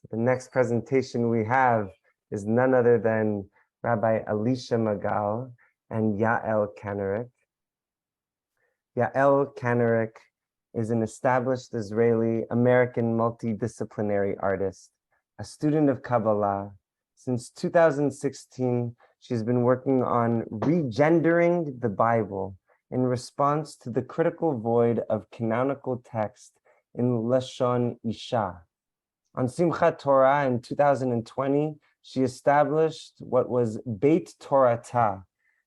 The next presentation we have is none other than Rabbi Alicia Magal and Yael Kanarek. Yael Kanarek is an established Israeli-American multidisciplinary artist, a student of Kabbalah. Since 2016, she's been working on regendering the Bible in response to the critical void of canonical text in Lashon Isha. On Simchat Torah in 2020, she established what was Beit Torah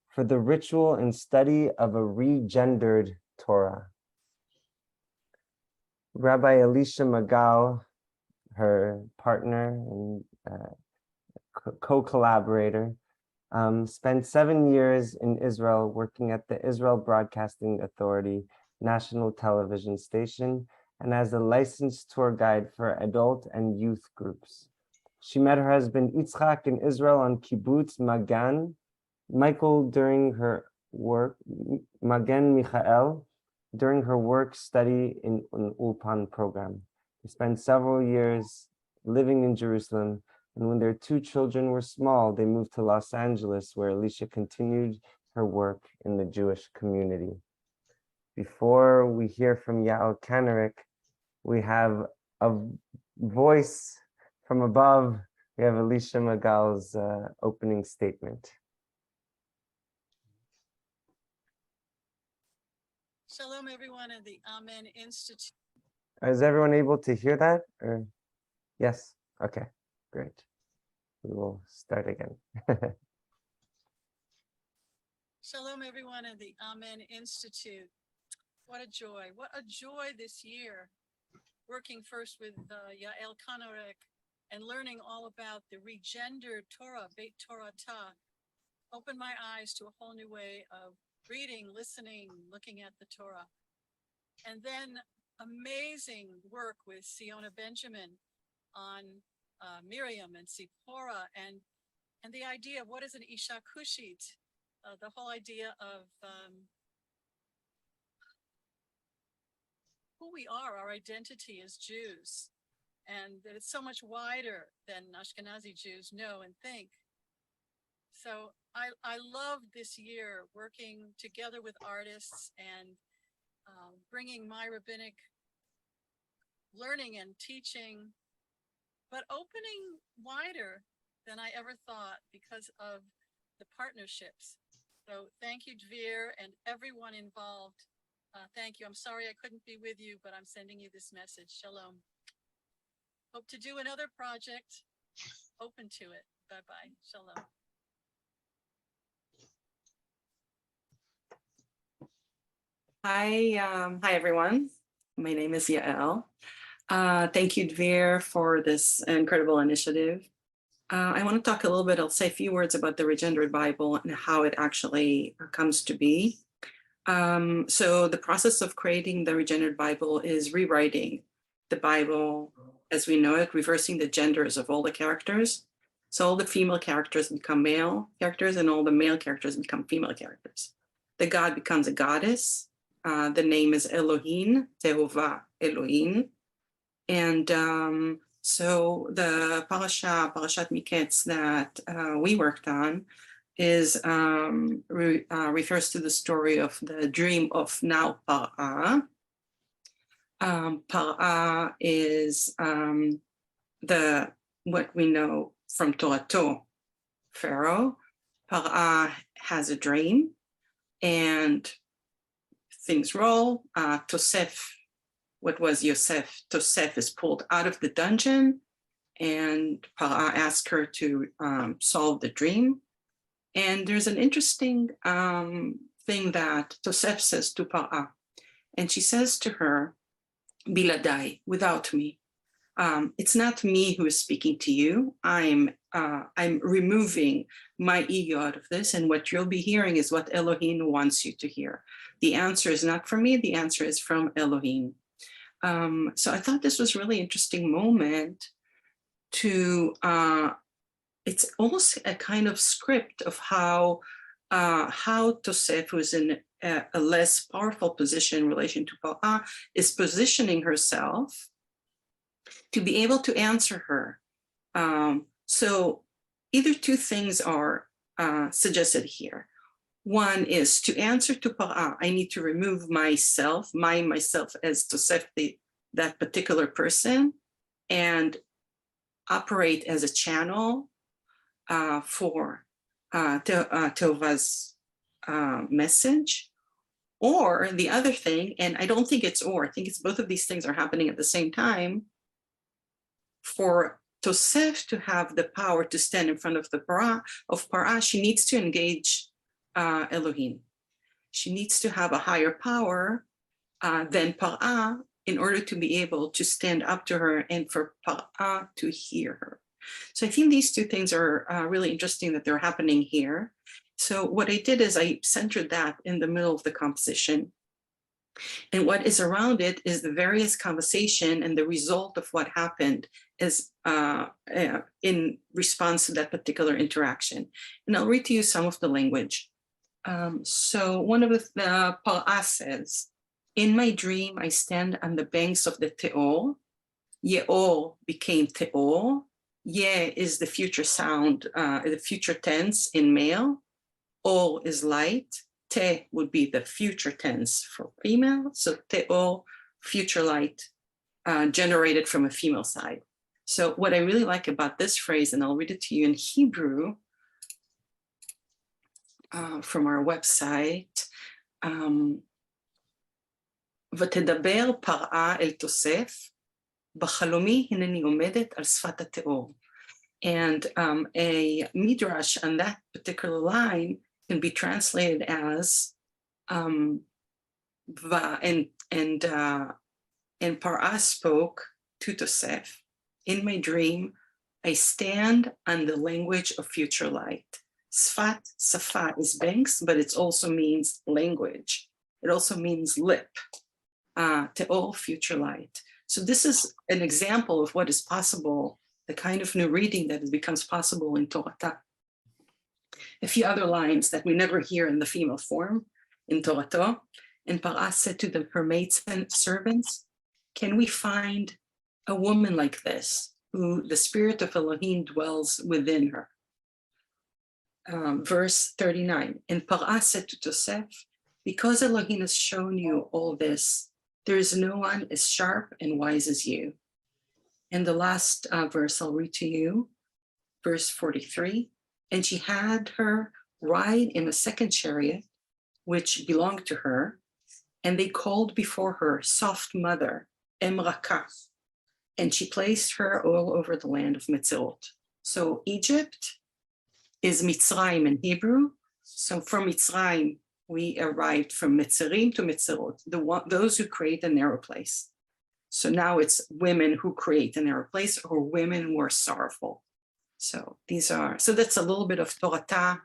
for the ritual and study of a regendered Torah. Rabbi Alicia Magal, her partner and co-collaborator, spent 7 years in Israel working at the Israel Broadcasting Authority national television station and as a licensed tour guide for adult and youth groups. She met her husband Yitzchak in Israel on Kibbutz Magan, Michael during her work, Magen Michael, during her work study in an Ulpan program. They spent several years living in Jerusalem, and when their 2 children were small, they moved to Los Angeles, where Alicia continued her work in the Jewish community. Before we hear from Yael Kanarek, we have a voice from above. We have Alicia Magal's opening statement. Shalom, everyone at the Amen Institute. Is everyone able to hear that? Or yes? Okay, great. We will start again. Shalom, everyone at the Amen Institute. What a joy this year, working first with Yael Kanarek and learning all about the regendered Torah, Beit Torah, opened my eyes to a whole new way of reading, listening, looking at the Torah. And then amazing work with Siona Benjamin on Miriam and Zipporah and the idea of what is an Isha Kushit, the whole idea of who we are, our identity as Jews, and that it's so much wider than Ashkenazi Jews know and think. So I love this year working together with artists and bringing my rabbinic learning and teaching, but opening wider than I ever thought because of the partnerships. So thank you, Dvir, and everyone involved. Thank you. I'm sorry I couldn't be with you, but I'm sending you this message. Shalom. Hope to do another project. Open to it. Bye-bye. Shalom. Hi everyone. My name is Yael. Thank you, Dvir, for this incredible initiative. I want to talk a little bit, I'll say a few words about the Regendered Bible and how it actually comes to be. So the process of creating the Regendered Bible is rewriting the Bible as we know it, reversing the genders of all the characters. So all the female characters become male characters and all the male characters become female characters. The God becomes a goddess. The name is Elohim, Tehovah Elohim. And so the Parashat Miketz that we worked on is refers to the story of the dream of now Parah. Parah is what we know from Torah, Pharaoh. Parah has a dream and things roll. Tosef, what was Yosef, Tosef is pulled out of the dungeon and Parah asks her to solve the dream. And there's an interesting thing that Tosef says to Parah. And she says to her, Biladai, without me. It's not me who is speaking to you. I'm removing my ego out of this, and what you'll be hearing is what Elohim wants you to hear. The answer is not from me, the answer is from Elohim. So I thought this was a really interesting moment to, it's almost a kind of script of how Tosef, who is in a less powerful position in relation to Parah, is positioning herself to be able to answer her So either two things are suggested here. One is to answer to Parah, I need to remove myself as Tosef, that particular person, and operate as a channel for Tova's message. Or the other thing, and I don't think it's or, I think it's both of these things are happening at the same time, for Tosef to have the power to stand in front of the Parah, she needs to engage Elohim. She needs to have a higher power than Parah in order to be able to stand up to her and for Parah to hear her. So I think these two things are really interesting that they're happening here. So what I did is I centered that in the middle of the composition. And what is around it is the various conversation and the result of what happened is in response to that particular interaction. And I'll read to you some of the language. So one of the Parah says, in my dream, I stand on the banks of the Teor. Yeor became Teor. Ye is the future sound, the future tense in male. Or is light. Te would be the future tense for female. So Teor, future light, generated from a female side. So what I really like about this phrase, and I'll read it to you in Hebrew from our website, ותדבר פרעה אל תוסף, בחלומי הנני עומדת על שפת התיאור. And a midrash on that particular line can be translated as and Parah spoke to Tosef, in my dream, I stand on the language of future light. Sfat, safa is banks, but it also means language. It also means lip. Te'or, future light. So this is an example of what is possible, the kind of new reading that becomes possible in Torah. A few other lines that we never hear in the female form in Torah. And Parah said to her maids and servants, can we find a woman like this, who the spirit of Elohim dwells within her? Verse 39, and Parah said to Tosef, because Elohim has shown you all this, there is no one as sharp and wise as you. And the last verse I'll read to you, verse 43, and she had her ride in a second chariot, which belonged to her, and they called before her, soft mother, Emraka, and she placed her all over the land of Mitzrayim. So Egypt is Mitzrayim in Hebrew. So from Mitzrayim, we arrived from Mitzrayim to Mitzrayim, those who create a narrow place. So now it's women who create a narrow place, or women who are sorrowful. So that's a little bit of Torah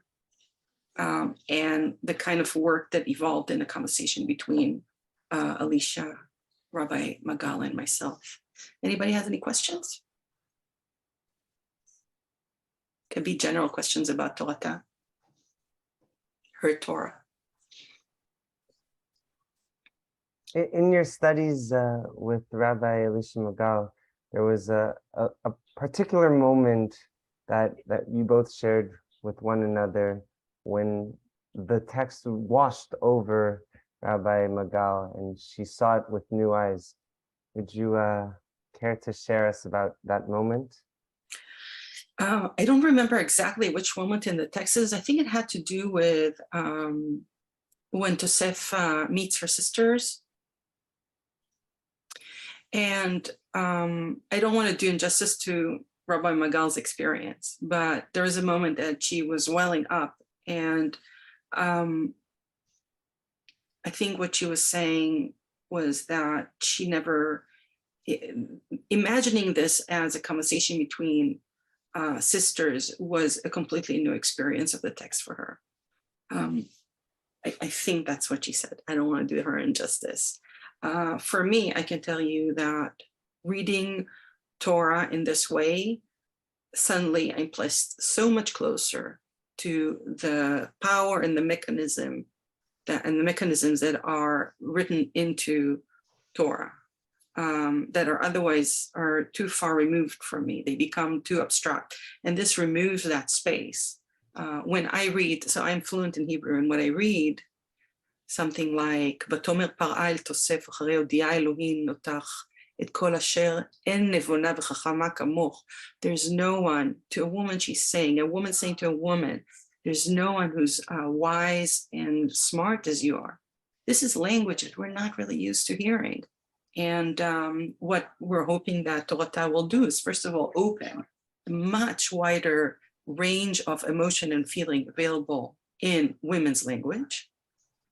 and the kind of work that evolved in the conversation between Alicia, Rabbi Magal, and myself. Anybody has any questions? Could be general questions about Torah, her Torah. In your studies with Rabbi Alicia Magal, there was a particular moment that you both shared with one another when the text washed over Rabbi Magal and she saw it with new eyes. Would you care to share us about that moment? I don't remember exactly which moment in the text is. I think it had to do with when Tosef meets her sisters. And I don't want to do injustice to Rabbi Magal's experience, but there was a moment that she was welling up, and I think what she was saying was that she never, imagining this as a conversation between sisters was a completely new experience of the text for her. I think that's what she said. I don't want to do her injustice. For me, I can tell you that reading Torah in this way, suddenly I'm placed so much closer to the power and the mechanisms that are written into Torah. that are otherwise are too far removed from me. They become too abstract, and this removes that space. When I read, so I'm fluent in Hebrew, and when I read something like "Vatomer par'a el tosef acharei hodia Elohim notach et kol asher en nevona v'chachama kamoch." There's no one, to a woman she's saying, a woman saying to a woman, there's no one who's wise and smart as you are. This is language that we're not really used to hearing. And what we're hoping that Torah will do is, first of all, open a much wider range of emotion and feeling available in women's language.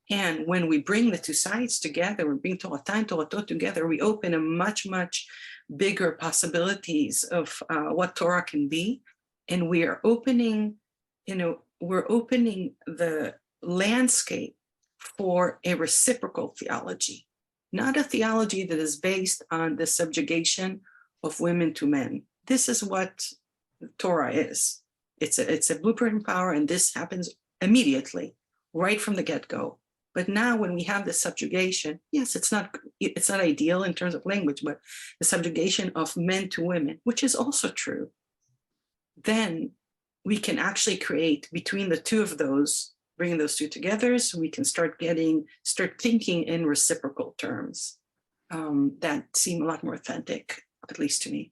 And when we bring the two sides together, we bring Torah and Torah together, we open a much, much bigger possibilities of what Torah can be. And we are opening, we're opening the landscape for a reciprocal theology, not a theology that is based on the subjugation of women to men. This is what Torah is. It's a blueprint in power, and this happens immediately, right from the get-go. But now when we have the subjugation, yes, it's not ideal in terms of language, but the subjugation of men to women, which is also true, then we can actually create between the two of those, bringing those two together, so we can start thinking in reciprocal terms that seem a lot more authentic, at least to me.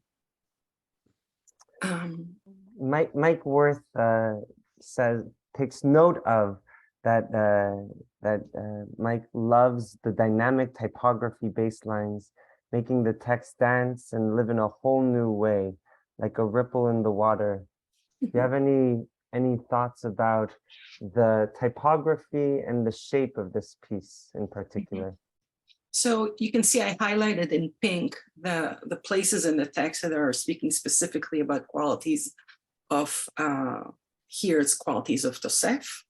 Mike Worth takes note of that Mike loves the dynamic typography baselines, making the text dance and live in a whole new way, like a ripple in the water. Do you have any thoughts about the typography and the shape of this piece in particular? So you can see I highlighted in pink the places in the text that are speaking specifically about qualities of, here it's qualities of Tosef.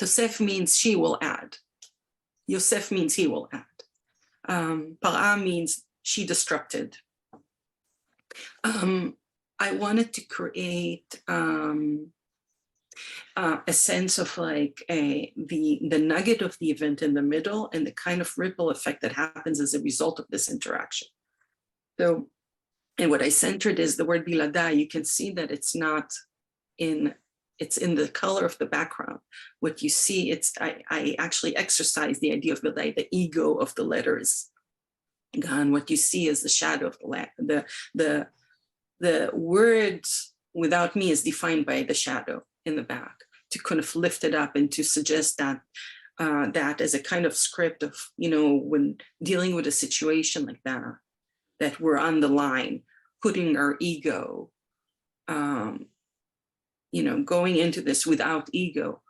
Tosef means she will add. Yosef means he will add. Par'a means she destructed. I wanted to create a sense of like the nugget of the event in the middle and the kind of ripple effect that happens as a result of this interaction. So, and what I centered is the word bilada. You can see that it's in the color of the background. What you see, I actually exercise the idea of bilada, the ego of the letters. And what you see is the shadow of the words without me is defined by the shadow in the back, to kind of lift it up and to suggest that that as a kind of script of, when dealing with a situation like that we're on the line, putting our ego, going into this without ego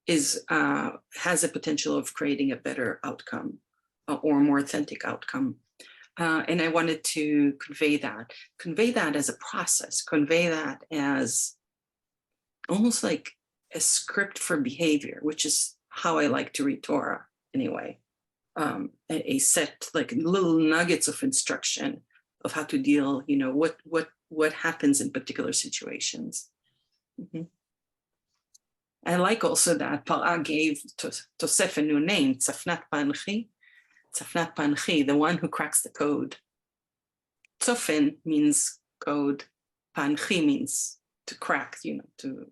has a potential of creating a better outcome or a more authentic outcome. And I wanted to convey that as a process, convey that as almost like a script for behavior, which is how I like to read Torah anyway. A set, like little nuggets of instruction of how to deal, what happens in particular situations. Mm-hmm. I like also that Par'a gave Tosef a new name, Tzafnat Panchi, the one who cracks the code. Tzofen means code, Panchi means to crack, to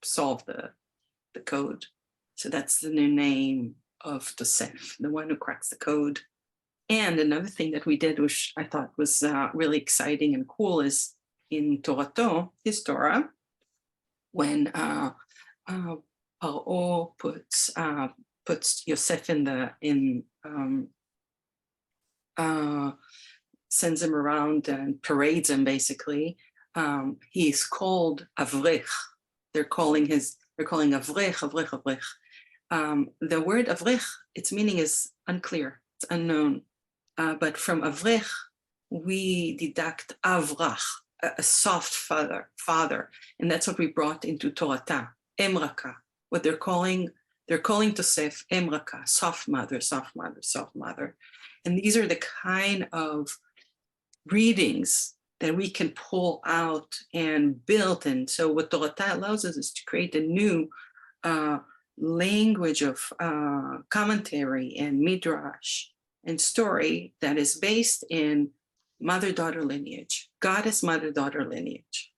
solve the code. So that's the new name of Tosef, the one who cracks the code. And another thing that we did, which I thought was really exciting and cool, is in Torato, his Torah, when Paro puts Yosef sends him around and parades him basically. He's called Avrech. They're calling Avrech. The word Avrech, its meaning is unclear, it's unknown. But from Avrech, we deduct Avrach, a soft father. And that's what we brought into Torah, Emraka. What they're calling Tosef, Emraka, soft mother. And these are the kind of readings that we can pull out and build. And so what Torah allows us is to create a new language of commentary and midrash and story that is based in mother-daughter lineage, goddess mother-daughter lineage.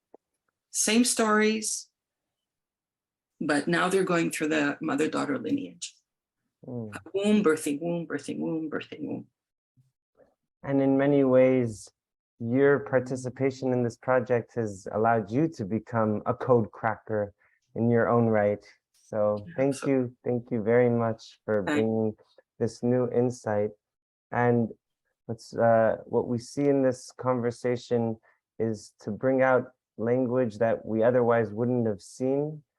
Same stories, but now they're going through the mother-daughter lineage. Mm. Womb, birthing, womb, birthing, womb, birthing, womb. And in many ways, your participation in this project has allowed you to become a code cracker in your own right. So thank you very much for bringing this new insight. And what we see in this conversation is to bring out language that we otherwise wouldn't have seen,